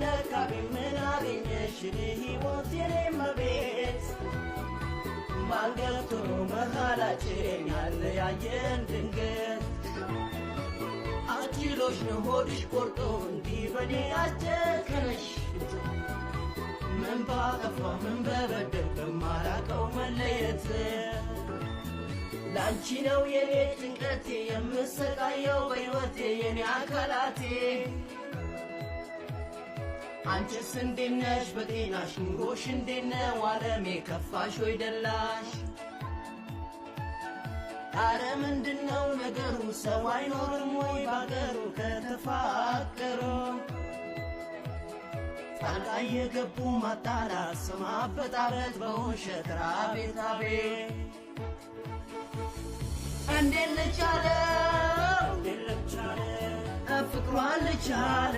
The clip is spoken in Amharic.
ነካቢ ምን አገኘሽ ሕይወት የኔመቤት ማንገብቶ መሃላችን ያለያየን ድንገት አኪሎሽ ነው ሆድሽ ቆርጦ እንዲህ በኔ አስጨከነሽ ምን ባጠፋ ምን በበደል በማላቀው መለየት ላንቺ ነው የኔ ጭንቀቴ የምሰቃየው በሕይወቴ የኔ አካላቴ አንቺስ እንዴት ነሽ በጤናሽ ኑሮሽ እንዴት ነው ዓለሜ ከፋሽ ወይ ደላሽ ኧረ ምንድነው ነገሩ ሰው አይኖርም ወይ ባገሩ ከተፋቀሩ ጣልቃ የገቡ ማጣላት ስም አበጣበጥ በውሸት ራቤት አቤት እንዴት ልቻለው ፍቅሯን ልቻለው